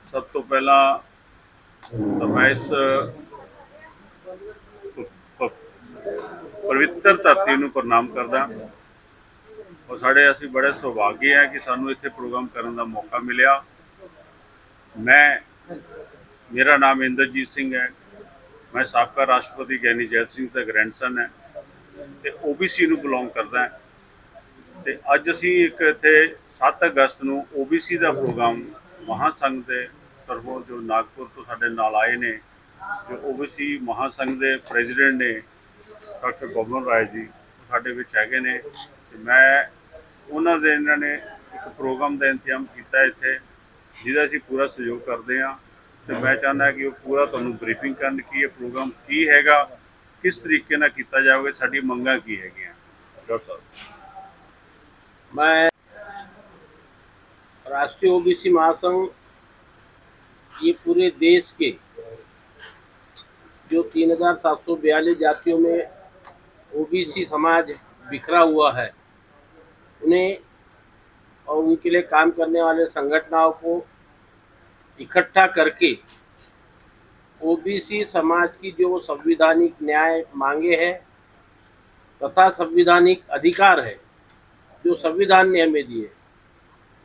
सब तो पहला तो मैं इस ਪ- ਪਵਿੱਤਰ ਧਰਤੀ ਨੂੰ ਪ੍ਰਣਾਮ ਕਰਦਾ। ਔਰ ਸਾਡੇ ਅਸੀਂ ਬੜੇ ਸੁਭਾਗੇ ਹੈ ਕਿ ਸਾਨੂੰ ਇੱਥੇ ਪ੍ਰੋਗਰਾਮ ਕਰਨ ਦਾ ਮੌਕਾ ਮਿਲਿਆ। ਮੈਂ ਮੇਰਾ ਨਾਮ ਇੰਦਰਜੀਤ ਸਿੰਘ ਹੈ। ਮੈਂ ਸਾਬਕਾ ਰਾਸ਼ਟਰਪਤੀ ਗਿਆਨੀ ਜੈਲ ਸਿੰਘ ਦਾ ਗ੍ਰੈਂਡਸਨ ਹੈ ਤੇ ਓਬੀਸੀ ਨੂੰ ਬਿਲੋਂਗ ਕਰਦਾ ਹੈ। ਤੇ ਅੱਜ ਅਸੀਂ ਇੱਕ ਇੱਥੇ 7 ਅਗਸਤ ਨੂੰ ਓਬੀਸੀ ਦਾ ਪ੍ਰੋਗਰਾਮ ਮਹਾਸੰਘ ਦੇ ਤਰਫੋਂ ਜੋ ਨਾਗਪੁਰ ਤੋਂ ਸਾਡੇ ਨਾਲ ਆਏ ਨੇ, ਜੋ ਓਬੀਸੀ ਮਹਾਸੰਘ ਦੇ ਪ੍ਰੈਜ਼ੀਡੈਂਟ ਨੇ ਡਾਕਟਰ ਗੋਬਨ ਰਾਏ ਜੀ, ਸਾਡੇ ਵਿੱਚ ਹੈਗੇ ਨੇ। ਤੇ ਮੈਂ ਉਹਨਾਂ ਦੇ ਇਹਨਾਂ ਨੇ ਇੱਕ ਪ੍ਰੋਗਰਾਮ ਦਾ ਇੰਤਜ਼ਾਮ ਕੀਤਾ ਇੱਥੇ, ਜਿਹਦਾ ਅਸੀਂ ਪੂਰਾ ਸਹਿਯੋਗ ਕਰਦੇ ਹਾਂ। ਤੇ ਮੈਂ ਚਾਹੁੰਦਾ ਕਿ ਉਹ ਪੂਰਾ ਤੁਹਾਨੂੰ ਬਰੀਫਿੰਗ ਕਰਨ ਕਿ ਇਹ ਪ੍ਰੋਗਰਾਮ ਕੀ ਹੈਗਾ, ਕਿਸ ਤਰੀਕੇ ਨਾਲ ਕੀਤਾ ਜਾਵੇਗਾ, ਸਾਡੀ ਮੰਗਾਂ ਕੀ ਹੈਗੀਆਂ। ਡਾਕਟਰ ਸਾਹਿਬ। मैं राष्ट्रीय ओबीसी महासंघ ये पूरे देश के जो 3742 जातियों में ओबीसी समाज बिखरा हुआ है, उन्हें और उनके लिए काम करने वाले संगठनों को इकट्ठा करके ओबीसी समाज की जो संवैधानिक न्याय मांगे हैं तथा संवैधानिक अधिकार है जो संविधान ने हमें दिए,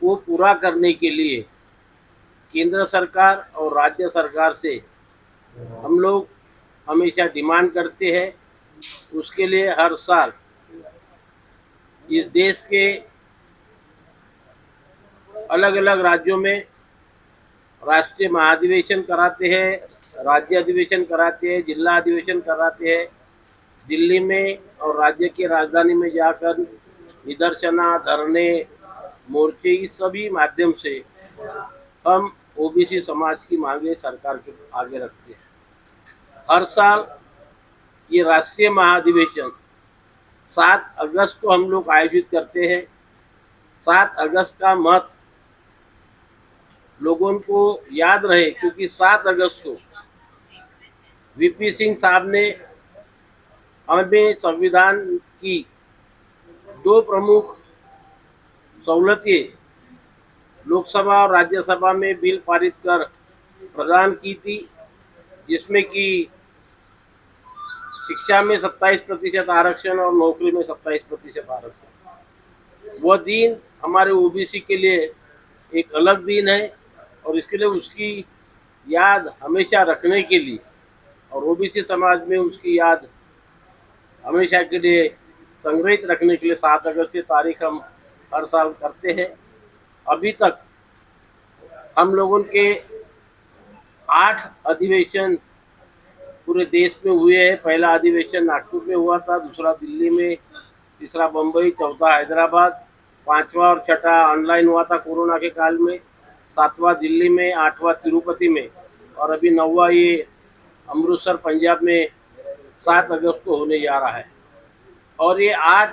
वो पूरा करने के लिए केंद्र सरकार और राज्य सरकार से हम लोग हमेशा डिमांड करते हैं। उसके लिए हर साल इस देश के अलग अलग राज्यों में राष्ट्रीय महाधिवेशन कराते हैं, राज्य अधिवेशन कराते हैं, जिला अधिवेशन कराते हैं। दिल्ली में और राज्य के राजधानी में जाकर निदर्शना, धरने, मोर्चे, इस सभी माध्यम से हम ओबीसी समाज की मांगे सरकार के आगे रखते हैं। हर साल ये राष्ट्रीय महाधिवेशन 7 अगस्त को हम लोग आयोजित करते हैं। 7 अगस्त का महत्व लोगों को याद रहे, क्योंकि 7 अगस्त को वीपी सिंह साहब ने हमें संविधान की 2 प्रमुख सहूलतें लोकसभा और राज्यसभा में बिल पारित कर प्रदान की थी, जिसमें कि शिक्षा में 27% आरक्षण और नौकरी में 27% आरक्षण। वह दिन हमारे ओबीसी के लिए एक अलग दिन है और इसके लिए उसकी याद हमेशा रखने के लिए और ओबीसी समाज में उसकी याद हमेशा के लिए संग्रहित रखने के लिए 7 अगस्त की तारीख हम हर साल करते हैं। अभी तक हम लोगों के 8 अधिवेशन पूरे देश में हुए हैं। पहला अधिवेशन नागपुर में हुआ था, दूसरा दिल्ली में, तीसरा बम्बई, चौथा हैदराबाद, 5वां और छठा ऑनलाइन हुआ था कोरोना के काल में, 7वां दिल्ली में, 8वां तिरुपति में और अभी 9वां ये अमृतसर पंजाब में 7 अगस्त को होने जा रहा है। और ये 8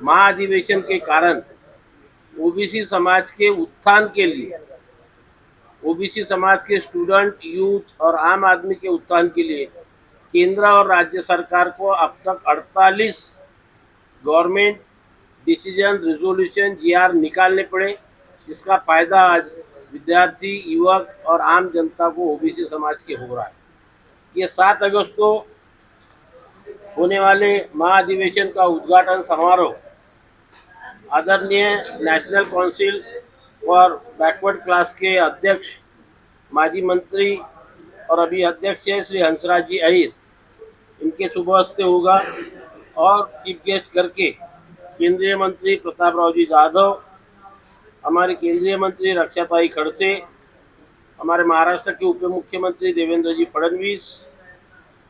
महाधिवेशन के कारण ओबीसी समाज के उत्थान के लिए, ओबीसी समाज के स्टूडेंट, यूथ और आम आदमी के उत्थान के लिए केंद्र और राज्य सरकार को अब तक 48 गवर्नमेंट डिसीजन, रिजोल्यूशन, जीआर निकालने पड़े। इसका फायदा आज विद्यार्थी, युवक और आम जनता को ओबीसी समाज के हो रहा है। ये 7 अगस्त को होने वाले महाधिवेशन का उद्घाटन समारोह आदरणीय national council for backward class के अध्यक्ष, माजी मंत्री और अभी अध्यक्ष है श्री हंसराज जी अहिर, इनके शुभ हस्ते होगा। और चीफ गेस्ट करके केंद्रीय मंत्री प्रताप राव जी जाधव, हमारे केंद्रीय मंत्री रक्षाताई खड़से, हमारे महाराष्ट्र के उप मुख्यमंत्री देवेंद्र जी फडणवीस,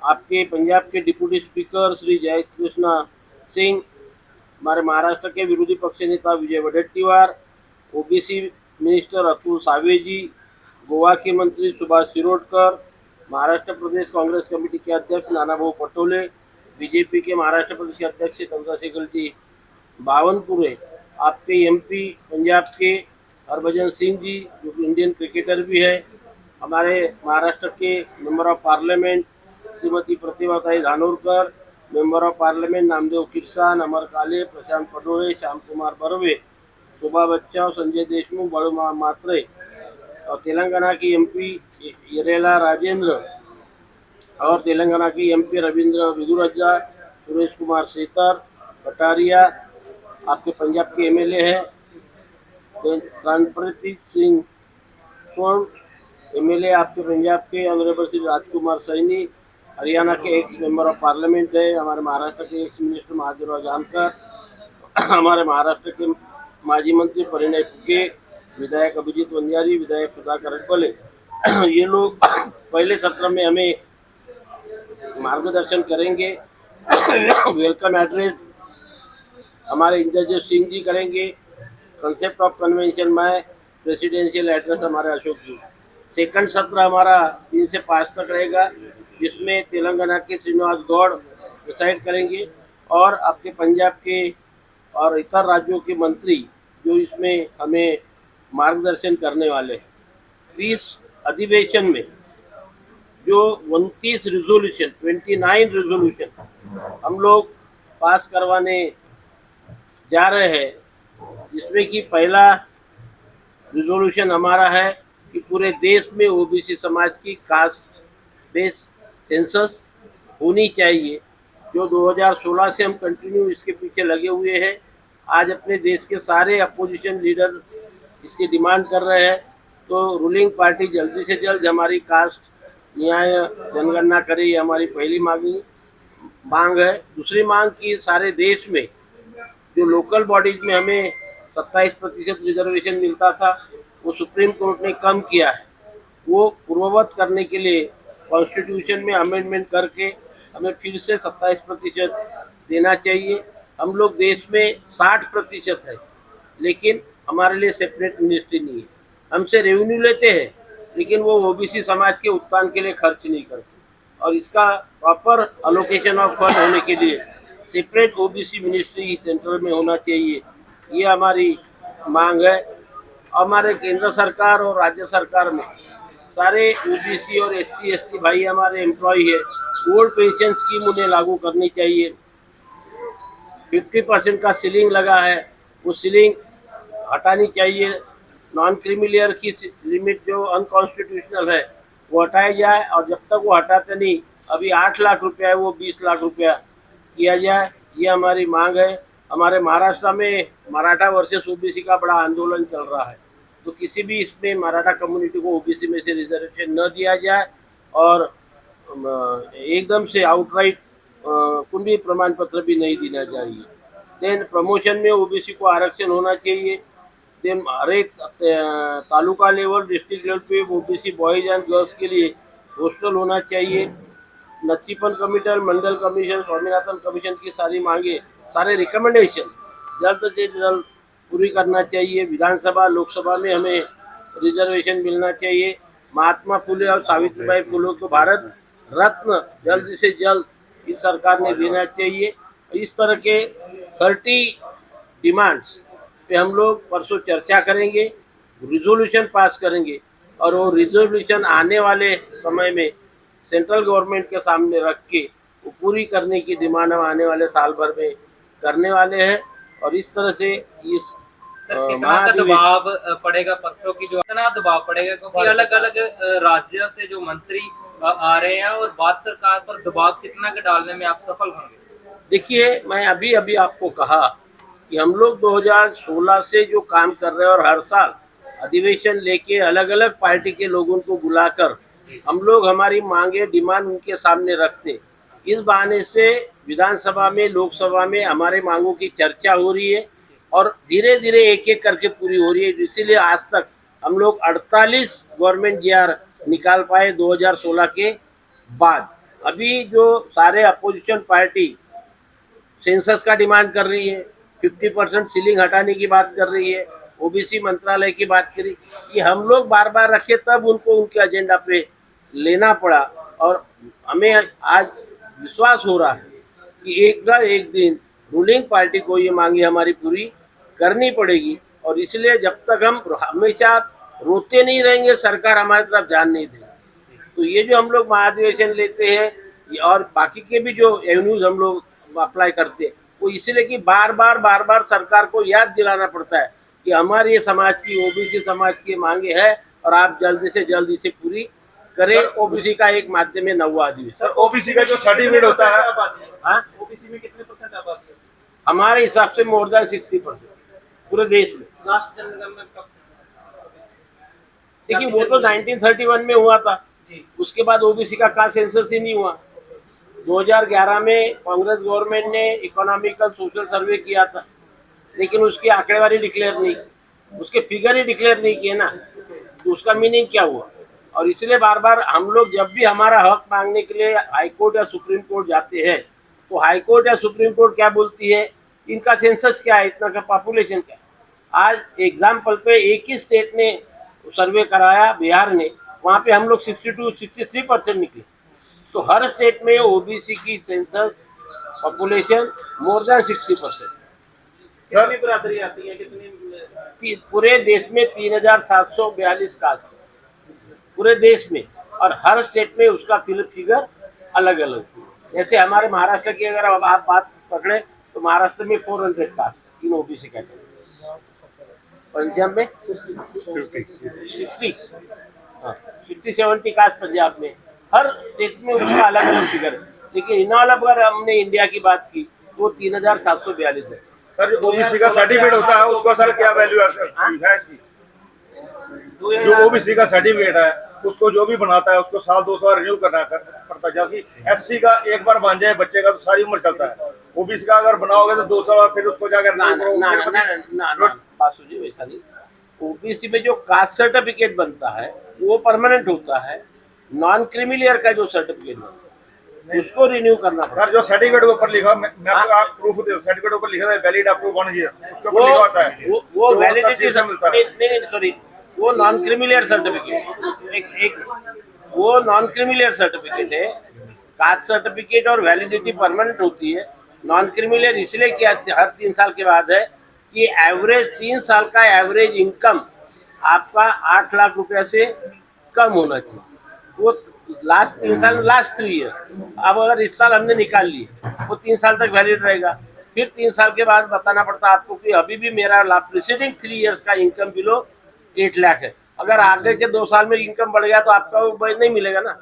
आपके पंजाब के डिप्टी स्पीकर श्री जय कृष्णा सिंह, हमारे महाराष्ट्र के विरोधी पक्ष नेता विजय वडेट्टीवार, ओबीसी मिनिस्टर अतुल सावे जी, गोवा के मंत्री सुभाष शिरोडकर, महाराष्ट्र प्रदेश कांग्रेस कमेटी के अध्यक्ष नानाभाऊ पटोले, बीजेपी के महाराष्ट्र प्रदेश के अध्यक्ष चंद्रशेखर जी बावनपुरे, आपके एमपी पंजाब के हरभजन सिंह जी जो इंडियन क्रिकेटर भी है, हमारे महाराष्ट्र के member of parliament Shrimati Pratibhatai Dhanorkar, member of parliament Namdev Kirsan, Amar Kale, Prashant Padole, Shyam Kumar Barve, शोभा बच्चा, संजय देशमुख, बाळू मात्रे, और तेलंगाना की एमपी यरेला राजेंद्र और तेलंगाना की एमपी रविंद्र विदुरज्जा, सुरेश कुमार सेतर, कटारिया आपके पंजाब के एमएलए हैं, रणप्रीत सिंह स्वर्ण एमएलए आपके पंजाब के, ऑनरेबल श्री राजकुमार सैनी हरियाणा के एक्स मेंबर ऑफ पार्लियामेंट है, हमारे महाराष्ट्र के एक्स मिनिस्टर महादेवराव जानकर, हमारे महाराष्ट्र के माजी मंत्री परिणय फुके, विधायक अभिजीत वंजारी, विधायक सुधाकर अटबले, ये लोग पहले सत्र में हमें मार्गदर्शन करेंगे। वेलकम एड्रेस हमारे इंद्रजीत सिंह जी करेंगे। कंसेप्ट ऑफ कन्वेंशन में प्रेसिडेंशियल एड्रेस हमारे अशोक जी। सेकंड सत्र हमारा 3 से 5 तक रहेगा, जिसमें तेलंगाना के श्रीनिवास गौड़ डिसाइड करेंगे और आपके पंजाब के और इतर राज्यों के मंत्री जो इसमें हमें मार्गदर्शन करने वाले हैं। इस अधिवेशन में जो 29 रिजोल्यूशन हम लोग पास करवाने जा रहे हैं, जिसमें कि पहला रिजोल्यूशन हमारा है कि पूरे देश में ओबीसी समाज की कास्ट बेस सेंसस होनी चाहिए, जो 2016 से हम कंटिन्यू इसके पीछे लगे हुए हैं। आज अपने देश के सारे अपोजिशन लीडर इसकी डिमांड कर रहे हैं, तो रूलिंग पार्टी जल्दी से जल्द हमारी कास्ट न्याय जनगणना करे, ये हमारी पहली मांग है। दूसरी मांग की सारे देश में जो लोकल बॉडीज में हमें 27% रिजर्वेशन मिलता था, वो सुप्रीम कोर्ट ने कम किया है, वो पूर्ववत करने के लिए कॉन्स्टिट्यूशन में अमेंडमेंट करके हमें फिर से 27% देना चाहिए। हम लोग देश में 60% है, लेकिन हमारे लिए सेपरेट मिनिस्ट्री नहीं है। हमसे रेवेन्यू लेते हैं, लेकिन वो ओबीसी समाज के उत्थान के लिए खर्च नहीं करते, और इसका प्रॉपर अलोकेशन ऑफ फंड होने के लिए सेपरेट ओबीसी मिनिस्ट्री सेंट्रल में होना चाहिए, ये हमारी मांग है। हमारे केंद्र सरकार और राज्य सरकार में सारे ओबीसी और एससी एसटी भाई हमारे एम्प्लॉय है, ओल्ड पेंशन स्कीम उन्हें लागू करनी चाहिए। 50% का सीलिंग लगा है, वो सीलिंग हटानी चाहिए। नॉन क्रीमिलियर की लिमिट जो अनकॉन्स्टिट्यूशनल है वो हटाया जाए, और जब तक वो हटाते नहीं, अभी 8 लाख रुपया है वो 20 लाख रुपया किया जाए, ये हमारी मांग है। हमारे महाराष्ट्र में मराठा वर्सेस ओबीसी का बड़ा आंदोलन चल रहा है, तो किसी भी इसमें मराठा कम्युनिटी को ओबीसी में से रिजर्वेशन न दिया जाए, और एकदम से आउटराइट कुंडी प्रमाण पत्र भी नहीं देना चाहिए। देन प्रमोशन में ओबीसी को आरक्षण होना चाहिए। देन हर एक तालुका लेवल, डिस्ट्रिक्ट लेवल पे ओबीसी बॉयज एंड गर्ल्स के लिए हॉस्टल होना चाहिए। नचिपन कमीशन, मंडल कमीशन, स्वामीनाथन कमीशन की सारी मांगे, सारे रिकमेंडेशन जल्द से जल्द पूरी करना चाहिए। विधानसभा लोकसभा में हमें रिजर्वेशन मिलना चाहिए। महात्मा फुले और सावित्रीबाई फुले को भारत रत्न जल्द से जल्द इस सरकार ने देना चाहिए। इस तरह के 30 डिमांड्स पे हम लोग परसों चर्चा करेंगे, रिजोल्यूशन पास करेंगे, और वो रिजोल्यूशन आने वाले समय में सेंट्रल गवर्नमेंट के सामने रख के वो पूरी करने की डिमांड हम आने वाले साल भर में करने वाले हैं। और इस तरह से इस कितना दबाव पड़ेगा परसों की, जो कितना दबाव पड़ेगा, क्योंकि अलग अलग राज्यों से जो मंत्री आ रहे हैं, और भारत सरकार पर दबाव कितना के डालने में आप सफल होंगे? देखिए, मैं अभी आपको कहा कि हम लोग 2016 से जो काम कर रहे हैं, और हर साल अधिवेशन लेके अलग अलग पार्टी के लोगों को बुलाकर हम लोग हमारी मांगे डिमांड उनके सामने रखते। इस बहाने से विधानसभा में, लोकसभा में हमारे मांगों की चर्चा हो रही है, और धीरे धीरे एक एक करके पूरी हो रही है। इसीलिए आज तक हम लोग 48 गवर्नमेंट जीआर निकाल पाए 2016 के बाद। अभी जो सारे अपोजिशन पार्टी सेंसस का डिमांड कर रही है, 50% सीलिंग हटाने की बात कर रही है, ओबीसी मंत्रालय की बात करी, ये हम लोग बार बार रखे, तब उनको उनके एजेंडा पे लेना पड़ा। और हमें आज विश्वास हो रहा है कि एक दिन रूलिंग पार्टी को ये मांगे हमारी पूरी करनी पड़ेगी। और इसलिए जब तक हम हमेशा रोते नहीं रहेंगे, सरकार हमारी तरफ ध्यान नहीं देगी। तो ये जो हम लोग महाधिवेशन लेते हैं और बाकी के भी जो एवेन्यूज हम लोग अप्लाई करते हैं, वो इसलिए कि बार बार सरकार को याद दिलाना पड़ता है कि हमारे समाज की, ओबीसी समाज की मांगे है, और और आप जल्दी से पूरी करें। ओबीसी का एक माध्यम है 9वां अधिवेशन। सर ओबीसी का जो सर्टिफिकेट होता है, ओबीसी में कितने % आबादी है? हमारे हिसाब से मोर देन 60% पूरे देश में। लास्ट जनगणना कब? देखिए वो तो 1931 में हुआ था, उसके बाद ओबीसी का सेंसस ही नहीं हुआ। 2011 में कांग्रेस गवर्नमेंट ने इकोनॉमिकल सोशल सर्वे किया था, लेकिन उसकी आंकड़ेवारी डिक्लेयर नहीं की, उसके फिगर ही डिक्लेयर नहीं किए ना, तो उसका मीनिंग क्या हुआ? और इसलिए बार बार हम लोग जब भी हमारा हक मांगने के लिए हाई कोर्ट या सुप्रीम कोर्ट जाते हैं, तो हाई कोर्ट या सुप्रीम कोर्ट क्या बोलती है, इनका सेंसस क्या है, इतना का पॉपुलेशन क्या है। आज एग्जाम्पल पे एक ही स्टेट ने सर्वे कराया, बिहार ने, वहाँ पे हम लोग 62-63% निकले। तो हर स्टेट में ओबीसी की सेंसस पॉपुलेशन मोर देन 60%। कितनी बिरादरी आती है, कितनी? पूरे देश में 3742 कास्ट पूरे देश में, और हर स्टेट में उसका फिगर अलग अलग। जैसे हमारे महाराष्ट्र की अगर आप बात पकड़े तो महाराष्ट्र में 400 कास्ट इन ओबीसी कैटेगरी, पंजाब में 60-70 कास्ट पंजाब में, हर स्टेट में उसका अलग अलग फिगर है। लेकिन इन ऑल अगर हमने इंडिया की बात की तो 3742 है। सर ओबीसी का सर्टिफिकेट होता है उसका सर क्या वैल्यू है इसकी? जो ओबीसी का सर्टिफिकेट है उसको जो भी बनाता है उसको साल 2 साल रिन्यू करना पड़ता है, जबकि एससी का एक बार बन जाए बच्चे का तो सारी उम्र चलता है। ओबीसी का अगर बनाओगे तो 2 साल फिर उसको जाकर बात सुनिए, वैसा नहीं। ओबीसी में जो कास्ट सर्टिफिकेट बनता है वो परमानेंट होता है, नॉन क्रीमिलियर का जो सर्टिफिकेट बनता है उसको रिन्यू करना पड़ता है। सर जो सर्टिफिकेट के ऊपर लिखा, मैं आपको आप प्रूफ दे, सर्टिफिकेट ऊपर लिखा है वैलिड अप टू 1 ईयर, उसके ऊपर लिखा होता है वो वैलिडिटी मिलता है। नहीं सॉरी, वो नॉन क्रीमिलियर सर्टिफिकेट एक वो नॉन क्रीमिलियर सर्टिफिकेट है। कास्ट सर्टिफिकेट और वैलिडिटी परमानेंट होती है। नॉन क्रीमिलियर इसलिए किया हर 3 साल के बाद है कि एवरेज 3 साल का एवरेज इनकम आपका 8 लाख रुपया से कम होना चाहिए। वो लास्ट 3 साल, लास्ट 3 ईयर। अब अगर इस साल हमने निकाल ली वो 3 साल तक वैलिड रहेगा। फिर 3 साल के बाद बताना पड़ता है आपको कि अभी भी मेरा प्रीसीडिंग 3 ईयर्स का इनकम बिलो 8 लाख है। अगर आगे के 2 साल में इनकम बढ़ गया तो आपका वो नहीं मिलेगा ना।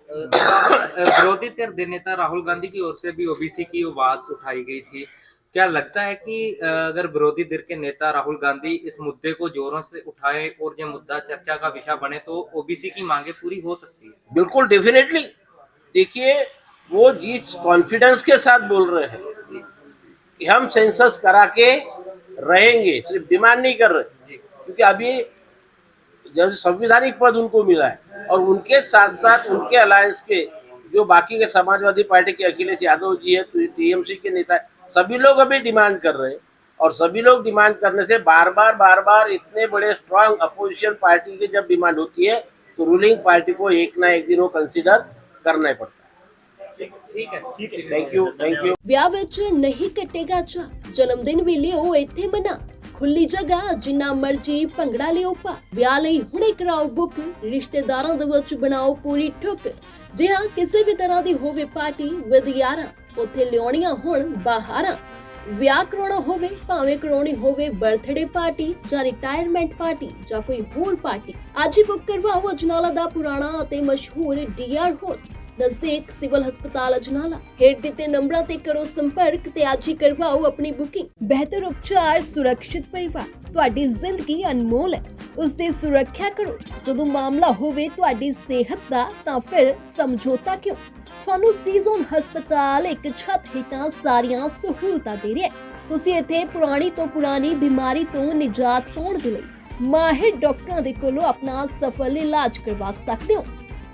विरोधी धਿਰ नेता राहुल गांधी की ओर से भी ओबीसी की बात उठाई गई थी। क्या लगता है कि अगर विरोधी धਿਰ के नेता राहुल गांधी इस मुद्दे को जोरों से उठाए और ये मुद्दा चर्चा का विषय बने तो ओबीसी की मांगे पूरी हो सकती है? बिल्कुल, डेफिनेटली। देखिए वो जिस कॉन्फिडेंस के साथ बोल रहे हैं कि हम सेंसस करा के रहेंगे, सिर्फ डिमांड नहीं कर रहे, क्योंकि अभी जब संविधानिक पद उनको मिला है और उनके साथ साथ उनके अलायंस के जो बाकी के समाजवादी पार्टी के अखिलेश यादव जी है, टीएमसी के नेता है, सभी लोग अभी डिमांड कर रहे हैं। और सभी लोग डिमांड करने से बार बार इतने बड़े स्ट्रांग अपोजिशन पार्टी की जब डिमांड होती है तो रूलिंग पार्टी को एक ना एक दिन वो कंसिडर करना ही पड़ता है। ठीक है, थैंक यू। ਵਿਆਹ ਵਿੱਚ ਨਹੀਂ ਕੱਟੇਗਾ ਚਾ ਜਨਮਦਿਨ ਵੀ ਲਿਓ ਇੱਥੇ ਮਨਾ ਖੁੱਲੀ ਜਗ੍ਹਾ ਜਿੰਨਾ ਮਰਜੀ ਭੰਗੜਾ ਲਿਓ ਪਾ ਵਿਆਹ ਲਈ ਹੁਣੇ ਕਰਾਓ ਬੁੱਕ ਰਿਸ਼ਤੇਦਾਰਾਂ ਦੇ ਵਿੱਚ ਬਣਾਓ ਪੂਰੀ ਠੁੱਕ ਜੇ ਹਾਂ ਕਿਸੇ ਵੀ ਤਰ੍ਹਾਂ ਦੀ ਹੋਵੇ ਪਾਰਟੀ ਵਿਦ ਯਾਰਾਂ ਉੱਥੇ ਲਿਆਉਣੀਆਂ ਹੁਣ ਬਾਹਰਾਂ ਵਿਆਹ ਕਰਾਉਣਾ ਹੋਵੇ ਭਾਵੇਂ ਕਰਾਉਣੀ ਹੋਵੇ ਬਰਥਡੇ ਪਾਰਟੀ ਜਾਂ ਰਿਟਾਇਰਮੈਂਟ ਪਾਰਟੀ ਜਾਂ ਕੋਈ ਹੋਰ ਪਾਰਟੀ ਅੱਜ ਹੀ ਬੁੱਕ ਕਰਵਾਓ ਅਜਨਾਲਾ ਦਾ ਪੁਰਾਣਾ ਅਤੇ ਮਸ਼ਹੂਰ ਡੀਆਰ ਹੋਲ नजदीक सिविल हस्पताल अजनाला। हेठ दिते नंबरों ते करो संपर्क ते आज ही करवाओ अपनी बुकिंग। बेहतर उपचार सुरक्षित परिवार तुहाडी जिंदगी अनमोल है उस दी सुरक्षा करो। जदों मामला होवे तुहाडी सेहत दा तां फिर समझौता क्यों। ਤੁਹਾਨੂੰ ਸੀਜ਼ਨ ਹਸਪਤਾਲ ਇੱਕ ਛੱਤ ਹੇਠਾਂ ਸਾਰੀਆਂ ਸਹੂਲਤਾਂ ਦੇ ਰਿਹਾ ਹੈ। ਤੁਸੀਂ ਇੱਥੇ ਪੁਰਾਣੀ ਤੋਂ ਪੁਰਾਣੀ ਬਿਮਾਰੀ ਤੋਂ ਨਿਜਾਤ ਪਾਉਣ ਦੇ ਲਈ ਮਾਹਿਰ ਡਾਕਟਰਾਂ ਦੇ ਕੋਲੋਂ ਆਪਣਾ ਸਫਲ ਇਲਾਜ ਕਰਵਾ ਸਕਦੇ ਹੋ।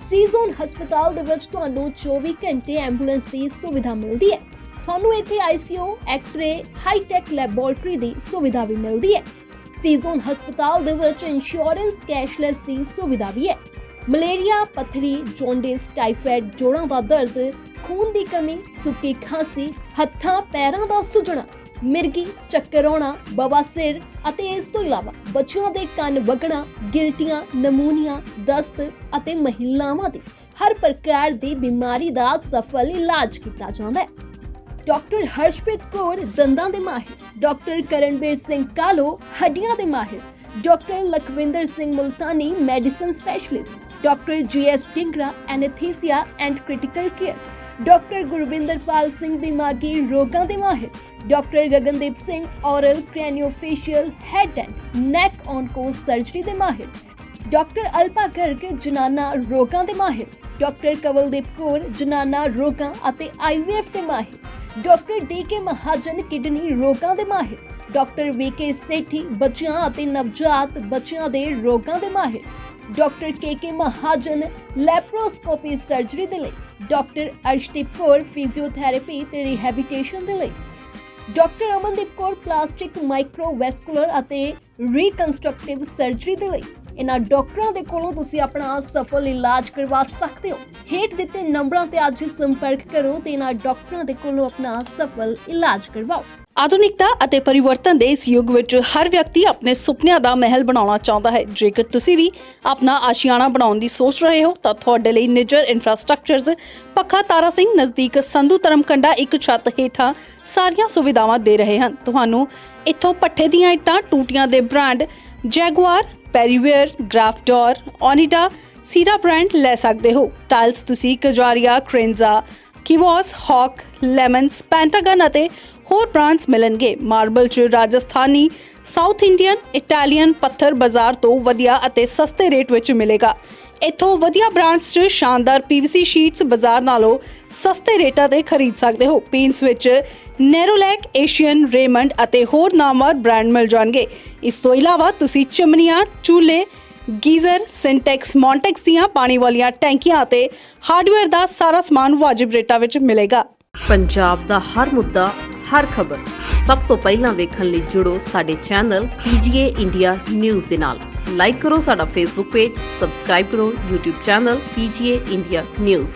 ਸੀਜ਼ਨ ਹਸਪਤਾਲ ਦੇ ਵਿੱਚ ਤੁਹਾਨੂੰ 24 ਘੰਟੇ ਐਂਬੂਲੈਂਸ ਦੀ ਸੁਵਿਧਾ ਮਿਲਦੀ ਹੈ। ਤੁਹਾਨੂੰ ਇੱਥੇ ਆਈਸੀਯੂ, ਐਕਸ-ਰੇ, ਹਾਈ-ਟੈਕ ਲੈਬੋਰੇਟਰੀ ਦੀ ਸੁਵਿਧਾ ਵੀ ਮਿਲਦੀ ਹੈ। ਸੀਜ਼ਨ ਹਸਪਤਾਲ ਦੇ ਵਿੱਚ ਇੰਸ਼ੋਰੈਂਸ ਕੈਸ਼ਲੈਸ ਦੀ ਸੁਵਿਧਾ ਵੀ ਹੈ। ਮਲੇਰੀਆ, ਪੱਥਰੀ, ਜੌਂਡਿਸ, ਟਾਈਫਾਇਡ, ਜੋੜਾਂ ਦਾ ਦਰਦ, ਖੂਨ ਦੀ ਕਮੀ, ਸੁੱਕੀ ਖਾਂਸੀ, ਹੱਥਾਂ ਪੈਰਾਂ ਦਾ ਸੁੱਜਣਾ, ਮਿਰਗੀ, ਚੱਕਰ ਆਉਣਾ, ਬਵਾਸੀਰ ਅਤੇ ਇਸ ਤੋਂ ਇਲਾਵਾ ਬੱਚਿਆਂ ਦੇ ਕੰਨ ਵਗਣਾ, ਗਿਲਟੀਆਂ, ਨਮੂਨੀਆ, ਦਸਤ ਅਤੇ ਮਹਿਲਾਵਾਂ ਦੀ ਹਰ ਪ੍ਰਕਾਰ ਦੀ ਬਿਮਾਰੀ ਦਾ ਸਫਲ ਇਲਾਜ ਕੀਤਾ ਜਾਂਦਾ ਹੈ। ਡਾਕਟਰ ਹਰਸ਼ਪ੍ਰੀਤ ਕੌਰ ਦੰਦਾਂ ਦੇ ਮਾਹਿਰ, ਡਾਕਟਰ ਕਰਨਵੀਰ ਸਿੰਘ ਕਾਲੋ ਹੱਡੀਆਂ ਦੇ ਮਾਹਿਰ, doctor Lakhwinder Singh Multani medicine specialist, doctor GS Dhingra anaesthesia and critical care, doctor Gurvinder Pal Singh दिमागी रोगां दे माहिर, doctor Gagandeep Singh oral craniofacial head and neck onco surgery दे माहिर, डॉक्टर अल्पा गर्ग जनाना रोगां दे माहिर, डॉक्टर कवलदीप कौर जनाना रोगां अते IVF दे माहिर, डॉक्टर DK महाजन किडनी रोगां दे माहिर, डॉक्टर VK सेठी बच्चियां अते नवजात बच्चियां दे रोगां दे माहिर, डॉक्टर KK महाजन लैप्रोस्कोपी सर्जरी दे लई, डॉक्टर अर्शदीप कौर फिजियोथेरेपी ते रिहैबिलिटेशन दे लई, doctor Amandeep Kaur plastic microvascular अते रिकनस्ट्रक्टिव सर्जरी दे लई। इन्हां डॉक्टरां दे कोलों तुसीं अपना सफल इलाज करवा सकते हो। हेठ दित्ते नंबरां ते अज संपर्क करो ते इन्हां डॉक्टरां दे कोलों अपना सफल इलाज करवाओ। ਆਧੁਨਿਕਤਾ ਅਤੇ ਪਰਿਵਰਤਨ ਦੇ ਇਸ ਯੁੱਗ ਵਿੱਚ ਹਰ ਵਿਅਕਤੀ ਆਪਣੇ ਸੁਪਨਿਆਂ ਦਾ ਮਹਿਲ ਬਣਾਉਣਾ ਚਾਹੁੰਦਾ ਹੈ। ਜੇਕਰ ਤੁਸੀਂ ਵੀ ਆਪਣਾ ਆਸ਼ੀਆਣਾ ਬਣਾਉਣ ਦੀ ਸੋਚ ਰਹੇ ਹੋ ਤਾਂ ਤੁਹਾਡੇ ਲਈ ਨਿੱਜਰ ਇਨਫਰਾਸਟ੍ਰਕਚਰਜ਼ ਪੱਖਾ ਤਾਰਾ ਸਿੰਘ ਨਜ਼ਦੀਕ ਸੰਧੂ ਧਰਮਕੰਡਾ ਇੱਕ ਛੱਤ ਹੇਠਾਂ ਸਾਰੀਆਂ ਸੁਵਿਧਾਵਾਂ ਦੇ ਰਹੇ ਹਨ। ਤੁਹਾਨੂੰ ਇੱਥੋਂ ਪੱਠੇ ਦੀਆਂ ਇੱਟਾਂ, ਟੂਟੀਆਂ ਦੇ ਬ੍ਰਾਂਡ ਜੈਗੁਆਰ, ਪੈਰੀਵੇਅਰ, ਗ੍ਰਾਫਡੋਰ, ਓਨੀਡਾ, ਸੀਰਾ ਬ੍ਰਾਂਡ ਲੈ ਸਕਦੇ ਹੋ। ਟਾਇਲਸ ਤੁਸੀਂ ਕਜਾਰੀਆ, ਕ੍ਰੇਨਜ਼ਾ, ਕਿਵੋਸ, ਹੌਕ, ਲੈਮਨਸ, ਪੈਂਟਾਗਨ ਅਤੇ ਹੋਰ ਬ੍ਰਾਂਡਸ ਮਿਲਣਗੇ। ਮਾਰਬਲ 'ਚ ਰਾਜਸਥਾਨੀ, ਸਾਊਥ ਇੰਡੀਅਨ, ਇਟਾਲੀਅਨ ਪੱਥਰ ਬਾਜ਼ਾਰ ਤੋਂ ਵਧੀਆ ਅਤੇ ਸਸਤੇ ਰੇਟ ਵਿੱਚ ਮਿਲੇਗਾ। ਇੱਥੋਂ ਵਧੀਆ ਬ੍ਰਾਂਡਸ 'ਚ ਸ਼ਾਨਦਾਰ PVC ਸ਼ੀਟਸ ਬਾਜ਼ਾਰ ਨਾਲੋਂ ਸਸਤੇ ਰੇਟਾਂ ਤੇ ਖਰੀਦ ਸਕਦੇ ਹੋ। ਪੇਂਟਸ ਵਿੱਚ ਨੈਰੋਲੈਕ, ਏਸ਼ੀਅਨ, ਰੇਮੰਡ ਅਤੇ ਹੋਰ ਨਾਮਵਰ ਬ੍ਰਾਂਡ ਮਿਲ ਜਾਣਗੇ। ਇਸ ਤੋਂ ਇਲਾਵਾ ਤੁਸੀਂ ਚਿਮਨੀਆਂ, ਚੂਲੇ, ਗੀਜ਼ਰ, ਸਿੰਟੈਕਸ, ਮੌਂਟੈਕਸ ਦੀਆਂ ਪਾਣੀ ਵਾਲੀਆਂ ਟੈਂਕੀਆਂ ਅਤੇ ਹਾਰਡਵੇਅਰ ਦਾ ਸਾਰਾ ਸਮਾਨ ਵਾਜਿਬ ਰੇਟਾਂ ਵਿੱਚ ਮਿਲੇਗਾ। ਪੰਜਾਬ ਦਾ ਹਰ ਮੁੱਦਾ, ਹਰ ਖਬਰ ਸਭ ਤੋਂ ਪਹਿਲਾਂ ਵੇਖਣ ਲਈ ਜੁੜੋ ਸਾਡੇ ਚੈਨਲ PGA ਇੰਡੀਆ ਨਿਊਜ਼ ਦੇ ਨਾਲ। ਲਾਈਕ ਕਰੋ ਸਾਡਾ Facebook ਪੇਜ, ਸਬਸਕ੍ਰਾਈਬ ਕਰੋ YouTube channel PGA India news.